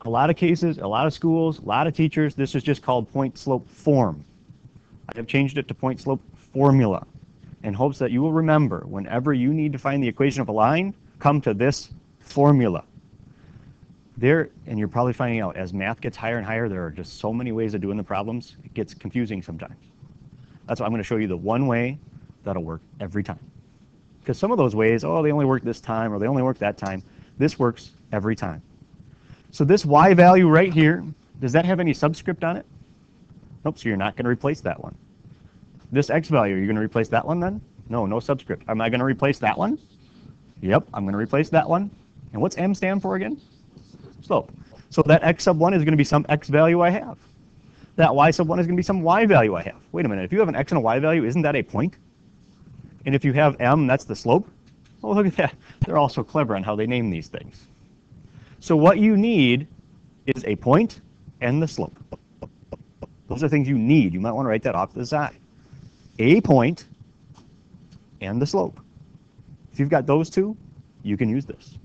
A lot of cases, a lot of schools, a lot of teachers, this is just called point slope form. I have changed it to point slope formula in hopes that you will remember whenever you need to find the equation of a line, come to this formula. There, and you're probably finding out as math gets higher and higher, there are just so many ways of doing the problems, it gets confusing sometimes. That's why I'm going to show you the one way that'll work every time. Because some of those ways, oh, they only work this time or they only work that time. This works every time. So this y value right here, does that have any subscript on it? Nope, so you're not going to replace that one. This x value, are you going to replace that one then? No, no subscript. Am I going to replace that one? Yep, I'm going to replace that one. And what's m stand for again? Slope. So that x sub 1 is going to be some x value I have. That y sub 1 is going to be some y value I have. Wait a minute, if you have an x and a y value, isn't that a point? And if you have m, that's the slope? Oh, look at that. They're all so clever on how they name these things. So what you need is a point and the slope. Those are things you need. You might want to write that off to the side. A point and the slope. If you've got those two, you can use this.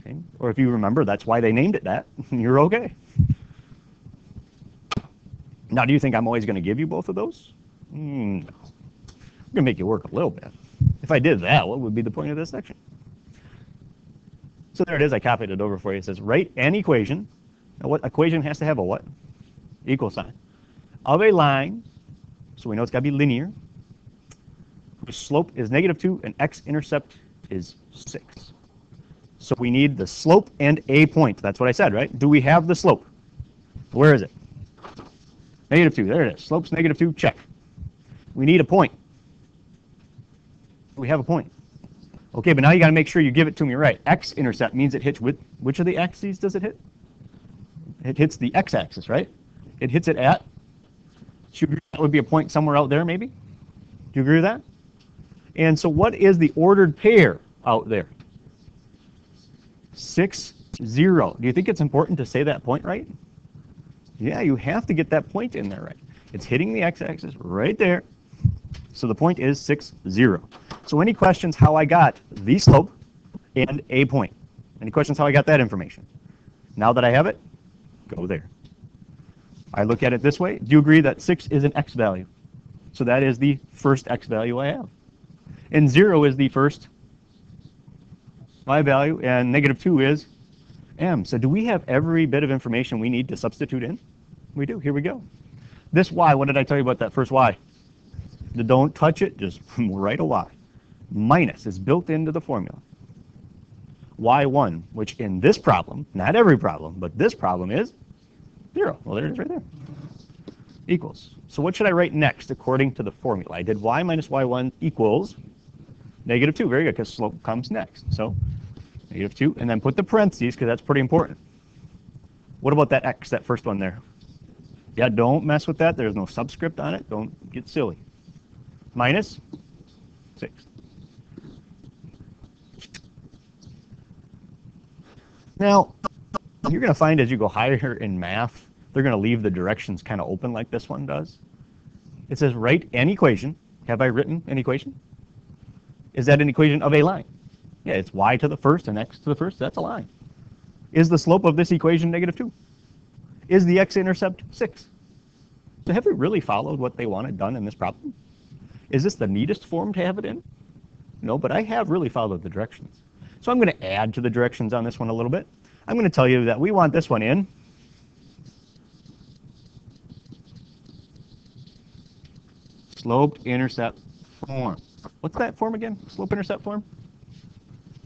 Okay? Or if you remember, that's why they named it that. You're okay. Now, do you think I'm always going to give you both of those? No. I'm going to make you work a little bit. If I did that, what would be the point of this section? So there it is. I copied it over for you. It says, write an equation. Now, what equation has to have a what? Equal sign. Of a line, so we know it's got to be linear, whose slope is -2 and x-intercept is 6. So we need the slope and a point. That's what I said, right? Do we have the slope? Where is it? -2. There it is. Slope's -2. Check. We need a point. We have a point. Okay, but now you got to make sure you give it to me right. X-intercept means it hits with, which of the axes does it hit? It hits the x-axis, right? It hits it at, that would be a point somewhere out there maybe? Do you agree with that? And so what is the ordered pair out there? 6, 0. Do you think it's important to say that point right? Yeah, you have to get that point in there right. It's hitting the x-axis right there. So the point is 6, 0. So any questions how I got the slope and a point? Any questions how I got that information? Now that I have it, go there. I look at it this way. Do you agree that 6 is an x value? So that is the first x value I have. And 0 is the first y value, and -2 is m. So do we have every bit of information we need to substitute in? We do. Here we go. This y, what did I tell you about that first y? Don't touch it, just write a y. Minus is built into the formula. y1, which in this problem, not every problem, but this problem is 0. Well, there it is right there. Equals. So what should I write next according to the formula? I did y minus y1 equals -2. Very good, because slope comes next. So -2, and then put the parentheses, because that's pretty important. What about that x, that first one there? Yeah, don't mess with that. There's no subscript on it. Don't get silly. Minus 6. Now, you're going to find as you go higher in math, they're going to leave the directions kind of open like this one does. It says write an equation. Have I written an equation? Is that an equation of a line? Yeah, it's y to the first and x to the first. That's a line. Is the slope of this equation -2? Is the x-intercept 6? So have we really followed what they wanted done in this problem? Is this the neatest form to have it in? No, but I have really followed the directions. So I'm going to add to the directions on this one a little bit. I'm going to tell you that we want this one in sloped intercept form. What's that form again? Slope intercept form?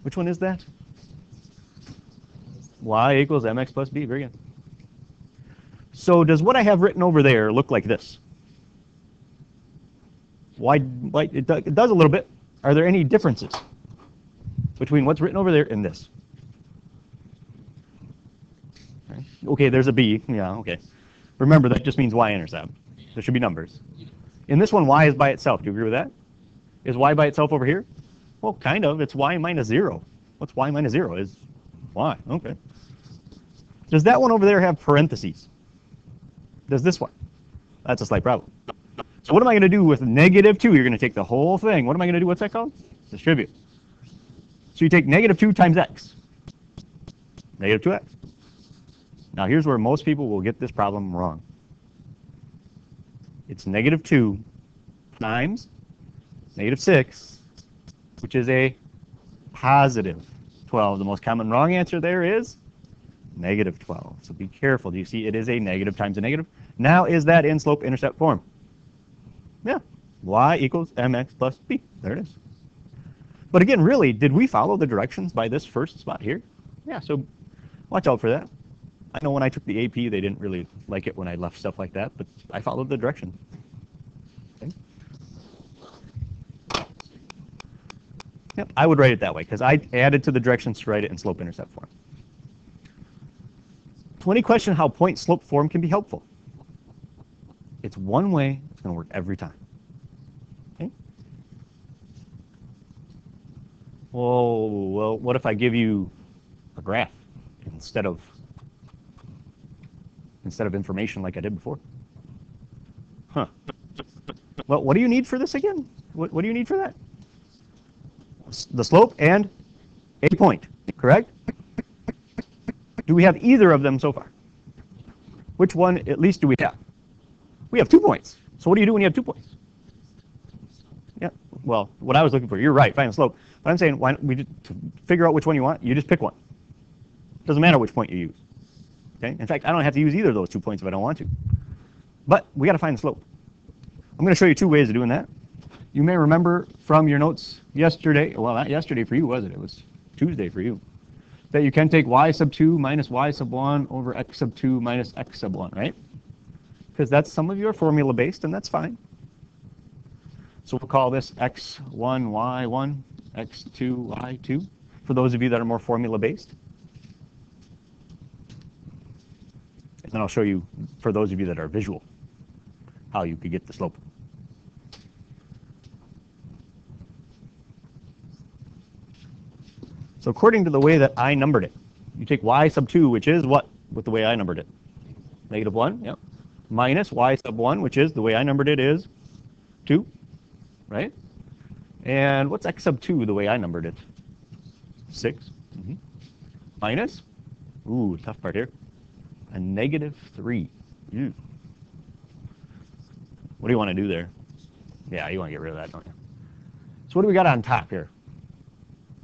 Which one is that? Y equals mx plus b. Very good. So does what I have written over there look like this? It does a little bit. Are there any differences between what's written over there and this? Okay, there's a b. Yeah, okay. Remember, that just means y-intercept. There should be numbers. In this one, y is by itself. Do you agree with that? Is y by itself over here? Well, kind of. It's y minus 0. What's y minus 0? Is y. Okay. Does that one over there have parentheses? Does this one? That's a slight problem. So what am I going to do with -2? You're going to take the whole thing. What am I going to do? What's that called? Distribute. So you take -2 times x. Negative 2x. Now here's where most people will get this problem wrong. It's negative 2 times negative 6, which is a positive 12. The most common wrong answer there is negative 12. So be careful. Do you see it is a negative times a negative? Now is that in slope-intercept form? Yeah. Y equals mx plus b. There it is. But again, really, did we follow the directions by this first spot here? Yeah, so watch out for that. I know when I took the AP, they didn't really like it when I left stuff like that, but I followed the direction. Okay. Yep, I would write it that way because I added to the directions to write it in slope-intercept form. So any question how point-slope form can be helpful? It's one way. It's going to work every time. Okay. Well, what if I give you a graph instead of information like I did before? Huh. Well, what do you need for this again? What do you need for that? The slope and a point, correct? Do we have either of them so far? Which one at least do we have? We have 2 points. So what do you do when you have 2 points? Yeah, well, what I was looking for, you're right, find the slope. But I'm saying, why don't we just figure out which one you want? You just pick one. Doesn't matter which point you use. Okay? In fact, I don't have to use either of those 2 points if I don't want to. But we got to find the slope. I'm going to show you 2 ways of doing that. You may remember from your notes yesterday, well, not yesterday for you, was it? It was Tuesday for you, that you can take y sub 2 minus y sub 1 over x sub 2 minus x sub 1, right? Because that's some of your formula based, and that's fine. So we'll call this x1, y1, x2, y2, for those of you that are more formula based. And then I'll show you, for those of you that are visual, how you could get the slope. So according to the way that I numbered it, you take y sub 2, which is what with the way I numbered it? Negative 1, yep. Minus y sub 1, which is the way I numbered it is 2, right? And what's x sub 2 the way I numbered it? 6. Minus, ooh, tough part here, a negative 3. Ew. What do you want to do there? Yeah, you want to get rid of that, don't you? So what do we got on top here?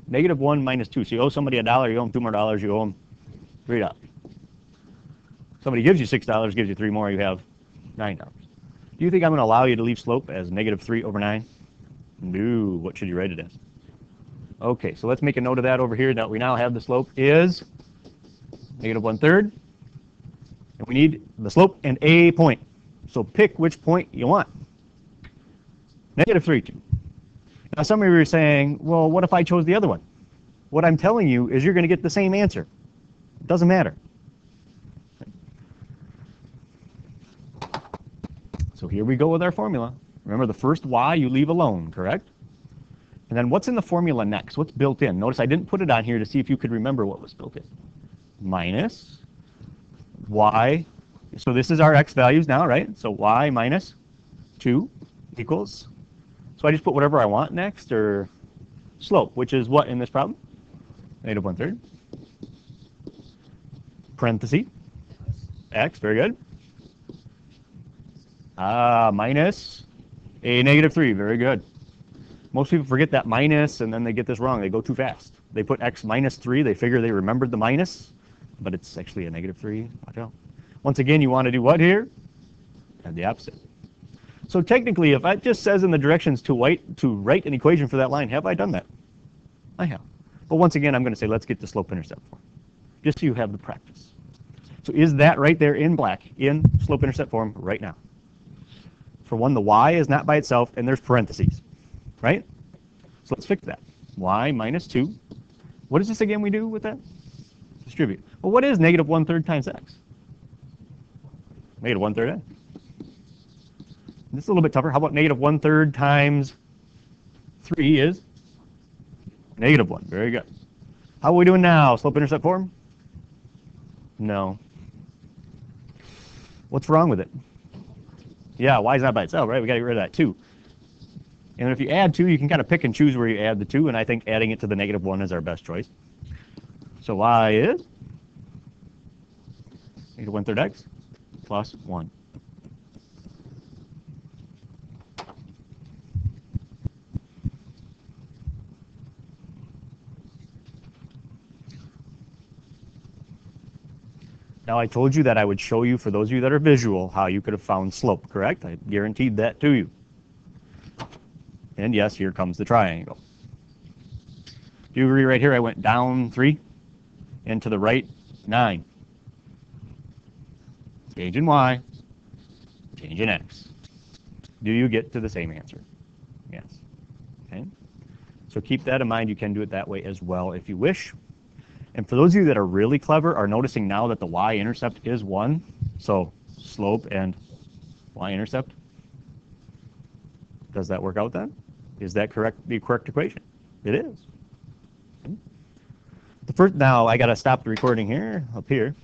Negative 1 minus 2. So you owe somebody $1, you owe them $2 more, you owe them $3. Somebody gives you $6, gives you 3 more, you have $9. Do you think I'm going to allow you to leave slope as negative 3 over 9? No. What should you write it as? Okay, so let's make a note of that over here. That we now have the slope is negative 1/3. And we need the slope and a point. So pick which point you want. Negative 3, 2. Now some of you are saying, well, what if I chose the other one? What I'm telling you is you're going to get the same answer. It doesn't matter. So here we go with our formula. Remember, the first y you leave alone, correct? And then what's in the formula next? What's built in? Notice I didn't put it on here to see if you could remember what was built in. Minus y. So this is our x values now, right? So y minus 2 equals. So I just put whatever I want next, or slope, which is what in this problem? Negative 1/3. Parenthesis. X, very good. Minus a negative 3, very good. Most people forget that minus, and then they get this wrong. They go too fast. They put x minus 3. They figure they remembered the minus, but it's actually a negative 3. Watch out. Once again, you want to do what here? And the opposite. So technically, if it just says in the directions to write an equation for that line, have I done that? I have. But once again, I'm going to say let's get the slope-intercept form, just so you have the practice. So is that right there in black, in slope-intercept form right now? For one, the y is not by itself, and there's parentheses, right? So let's fix that. Y minus 2. What is this again we do with that? Distribute. Well, what is negative 1/3 times x? Negative 1/3 x. This is a little bit tougher. How about negative 1/3 times 3 is negative 1. Very good. How are we doing now? Slope-intercept form? No. What's wrong with it? Yeah, y is not by itself, right? We got to get rid of that 2. And if you add 2, you can kind of pick and choose where you add the 2, and I think adding it to the negative 1 is our best choice. So y is e to 1/3 x plus 1. Now I told you that I would show you, for those of you that are visual, how you could have found slope, correct? I guaranteed that to you. And yes, here comes the triangle. Do you agree right here I went down 3 and to the right 9? Change in y, change in x. Do you get to the same answer? Yes. Okay. So keep that in mind. You can do it that way as well if you wish. And for those of you that are really clever, are noticing now that the y-intercept is 1. So slope and y-intercept. Does that work out then? Is that the correct equation? It is. Okay. Now I got to stop the recording here, up here.